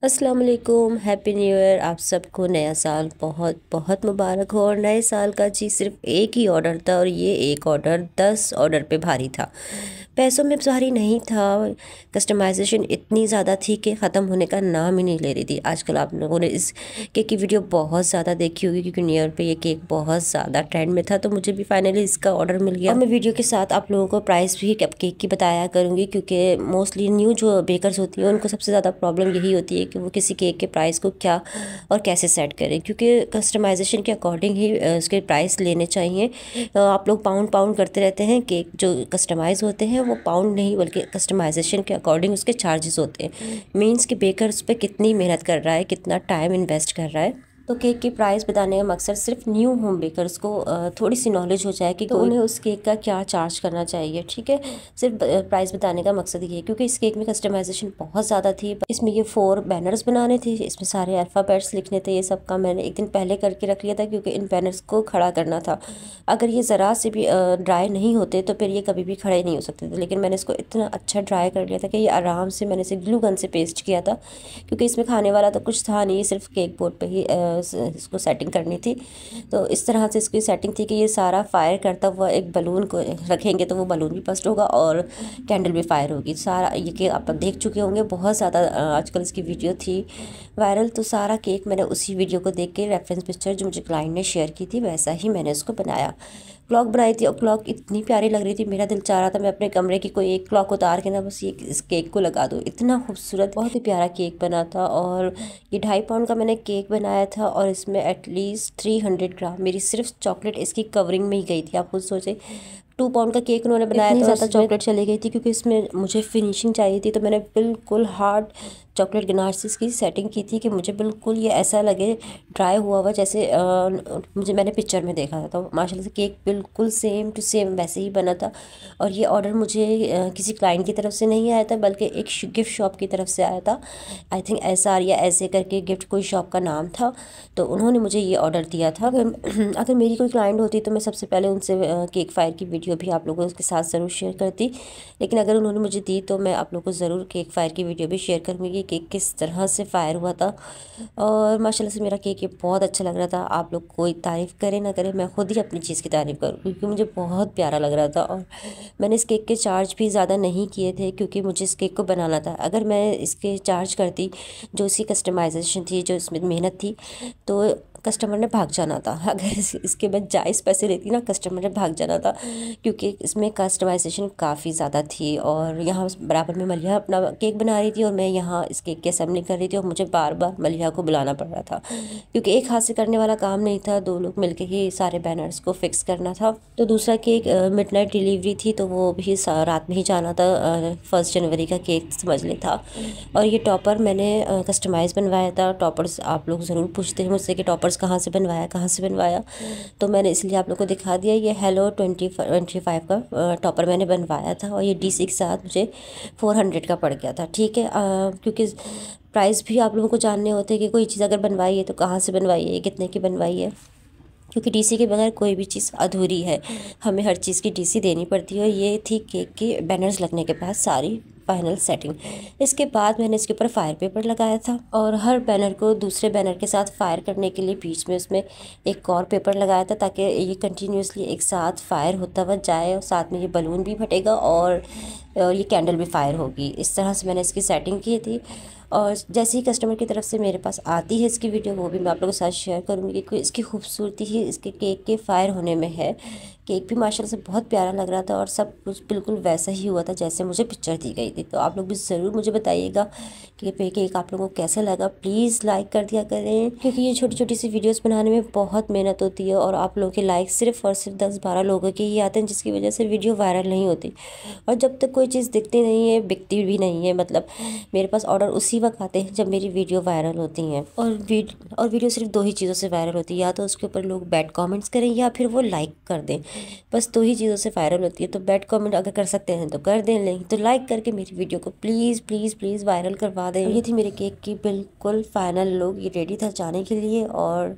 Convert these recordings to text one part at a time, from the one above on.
अस्सलाम वालेकुम, happy new year. आप सबको नया साल बहुत बहुत मुबारक हो। और नए साल का जी सिर्फ एक ही ऑर्डर था और ये एक ऑर्डर 10 ऑर्डर पे भारी था। पैसों में भारी नहीं था, कस्टमाइजेशन इतनी ज़्यादा थी कि ख़त्म होने का नाम ही नहीं ले रही थी। आजकल आप लोगों ने इस केक की वीडियो बहुत ज़्यादा देखी होगी क्योंकि न्यू ईयर पे ये केक बहुत ज़्यादा ट्रेंड में था। तो मुझे भी फाइनली इसका ऑर्डर मिल गया और मैं वीडियो के साथ आप लोगों को प्राइस भी केक की बताया करूँगी क्योंकि मोस्टली न्यू जो बेकर्स होती हैं उनको सबसे ज़्यादा प्रॉब्लम यही होती है कि वो किसी केक के प्राइस को क्या और कैसे सेट करें, क्योंकि कस्टमाइजेशन के अकॉर्डिंग ही उसके प्राइस लेने चाहिए। आप लोग पाउंड करते रहते हैं, केक जो कस्टमाइज़ होते हैं वो पाउंड नहीं बल्कि कस्टमाइजेशन के अकॉर्डिंग उसके चार्जेस होते हैं। मीन्स कि बेकर उस पर कितनी मेहनत कर रहा है, कितना टाइम इन्वेस्ट कर रहा है। तो केक की प्राइस बताने का मकसद सिर्फ न्यू होम बेकर्स को थोड़ी सी नॉलेज हो जाए कि तो उन्हें उस केक का क्या चार्ज करना चाहिए। ठीक है, सिर्फ प्राइस बताने का मकसद ये है क्योंकि इस केक में कस्टमाइजेशन बहुत ज़्यादा थी। इसमें ये 4 बैनर्स बनाने थे, इसमें सारे अल्फ़ाबेट्स लिखने थे। ये सब का मैंने एक दिन पहले करके रख लिया था क्योंकि इन बैनर्स को खड़ा करना था। अगर ये ज़रा से भी ड्राई नहीं होते तो फिर ये कभी भी खड़े नहीं हो सकते थे, लेकिन मैंने इसको इतना अच्छा ड्राई कर लिया था कि ये आराम से मैंने इसे ग्लू गन से पेस्ट किया था क्योंकि इसमें खाने वाला तो कुछ था नहीं, सिर्फ केक बोर्ड पे ही इसको सेटिंग करनी थी। तो इस तरह से इसकी सेटिंग थी कि ये सारा फायर करता हुआ एक बलून को रखेंगे तो वो बलून भी बस्ट होगा और कैंडल भी फायर होगी। सारा ये केक आप देख चुके होंगे, बहुत ज़्यादा आजकल इसकी वीडियो थी वायरल। तो सारा केक मैंने उसी वीडियो को देख के रेफरेंस पिक्चर जो मुझे क्लाइंट ने शेयर की थी वैसा ही मैंने उसको बनाया। क्लॉक बनाई थी और क्लॉक इतनी प्यारी लग रही थी, मेरा दिल चाह रहा था मैं अपने कमरे की कोई एक क्लॉक उतार के ना बस ये इस केक को लगा दूँ। इतना खूबसूरत बहुत ही प्यारा केक बना था। और ये 2.5 पाउंड का मैंने केक बनाया था और इसमें एटलीस्ट 300 ग्राम मेरी सिर्फ चॉकलेट इसकी कवरिंग में ही गई थी। आप खुद सोचे 2 पाउंड का केक उन्होंने बनाया था, ज़्यादा चॉकलेट चली गई थी क्योंकि इसमें मुझे फिनिशिंग चाहिए थी। तो मैंने बिल्कुल हार्ड चॉकलेट गनाश से इसकी सेटिंग की थी कि मुझे बिल्कुल ये ऐसा लगे ड्राई हुआ हुआ जैसे मैंने पिक्चर में देखा था। तो माशाल्लाह से केक बिल्कुल सेम टू सेम वैसे ही बना था। और ये ऑर्डर मुझे किसी क्लाइंट की तरफ से नहीं आया था बल्कि एक गिफ्ट शॉप की तरफ से आया था। आई थिंक SR या ऐसे करके गिफ्ट कोई शॉप का नाम था, तो उन्होंने मुझे ये ऑर्डर दिया था। अगर मेरी कोई क्लाइंट होती तो मैं सबसे पहले उनसे केक फायर की वीडियो भी आप लोगों के साथ ज़रूर शेयर करती, लेकिन अगर उन्होंने मुझे दी तो मैं आप लोगों को ज़रूर केक फायर की वीडियो भी शेयर करूँगी। केक किस तरह से फायर हुआ था और माशाल्लाह से मेरा केक ये बहुत अच्छा लग रहा था। आप लोग कोई तारीफ़ करें ना करें, मैं खुद ही अपनी चीज़ की तारीफ़ करूँ क्योंकि मुझे बहुत प्यारा लग रहा था। और मैंने इस केक के चार्ज भी ज़्यादा नहीं किए थे क्योंकि मुझे इस केक को बनाना था। अगर मैं इसके चार्ज करती जो इसकी कस्टमाइजेशन थी, जो इसमें मेहनत थी, तो कस्टमर ने भाग जाना था। अगर इसके बाद जायज़ पैसे लेती ना, कस्टमर ने भाग जाना था क्योंकि इसमें कस्टमाइजेशन काफ़ी ज़्यादा थी। और यहाँ बराबर में मलिहा अपना केक बना रही थी और मैं यहाँ इस केक की असेंबली कर रही थी और मुझे बार बार मलिहा को बुलाना पड़ रहा था क्योंकि एक हाथ से करने वाला काम नहीं था, 2 लोग मिलके ही सारे बैनर्स को फिक्स करना था। तो दूसरा केक मिडनाइट डिलीवरी थी तो वो भी रात में ही जाना था। 1 जनवरी का केक समझ ले था। और ये टॉपर मैंने कस्टमाइज़ बनवाया था। टॉपर्स आप लोग ज़रूर पूछते हैं मुझसे कि टॉपर्स कहाँ से बनवाया, कहाँ से बनवाया, तो मैंने इसलिए आप लोग को दिखा दिया। ये हेलो 25 का टॉपर मैंने बनवाया था और ये DC के साथ मुझे 400 का पड़ गया था। ठीक है, क्योंकि प्राइस भी आप लोगों को जानने होते हैं कि कोई चीज़ अगर बनवाई है तो कहाँ से बनवाई है, कितने की बनवाई है, क्योंकि DC के बगैर कोई भी चीज़ अधूरी है, हमें हर चीज़ की DC देनी पड़ती है। ये थी केक के बैनर्स लगने के बाद सारी फाइनल सेटिंग। इसके बाद मैंने इसके ऊपर फायर पेपर लगाया था और हर बैनर को दूसरे बैनर के साथ फायर करने के लिए बीच में उसमें एक और पेपर लगाया था ताकि ये कंटिन्यूसली एक साथ फायर होता हुआ जाए और साथ में ये बलून भी फटेगा और ये कैंडल भी फायर होगी। इस तरह से मैंने इसकी सेटिंग की थी। और जैसे ही कस्टमर की तरफ से मेरे पास आती है इसकी वीडियो, वो भी मैं आप लोगों के साथ शेयर करूँगी क्योंकि इसकी खूबसूरती ही इसके केक के फायर होने में है। केक भी माशाल्लाह से बहुत प्यारा लग रहा था और सब कुछ बिल्कुल वैसा ही हुआ था जैसे मुझे पिक्चर दी गई थी। तो आप लोग भी ज़रूर मुझे बताइएगा कि केक आप लोगों को कैसा लगा। प्लीज़ लाइक कर दिया करें क्योंकि ये छोटी छोटी सी वीडियोस बनाने में बहुत मेहनत होती है और आप लोगों के लाइक सिर्फ और सिर्फ 10-12 लोगों के ही आते हैं, जिसकी वजह से वीडियो वायरल नहीं होती। और जब तक कोई चीज़ दिखती नहीं है, बिकती भी नहीं है, मतलब मेरे पास ऑर्डर उसी वक्त आते हैं जब मेरी वीडियो वायरल होती हैं। और वीडियो सिर्फ 2 ही चीज़ों से वायरल होती है, या तो उसके ऊपर लोग बैड कमेंट्स करें या फिर वो लाइक कर दें। बस 2 ही चीज़ों से वायरल होती है। तो बैड कमेंट अगर कर सकते हैं तो कर दें, नहीं तो लाइक करके मेरी वीडियो को प्लीज़ प्लीज़ प्लीज़ वायरल करवा दें। ये थी मेरे केक की बिल्कुल फाइनल लुक, ये रेडी था जाने के लिए। और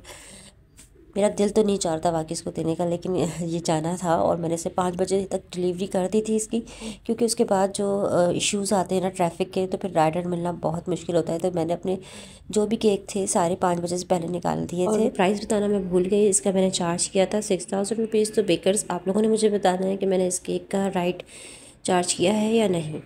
मेरा दिल तो नहीं चाहता बाकी इसको देने का, लेकिन ये जाना था और मैंने इसे 5 बजे तक डिलीवरी कर दी थी इसकी, क्योंकि उसके बाद जो इश्यूज़ आते हैं ना ट्रैफिक के, तो फिर राइडर मिलना बहुत मुश्किल होता है। तो मैंने अपने जो भी केक थे सारे 5 बजे से पहले निकाल दिए थे। प्राइस बताना मैं भूल गई, इसका मैंने चार्ज किया था 6000 रुपीज़। तो बेकर्स, आप लोगों ने मुझे बताना है कि मैंने इस केक का राइट चार्ज किया है या नहीं।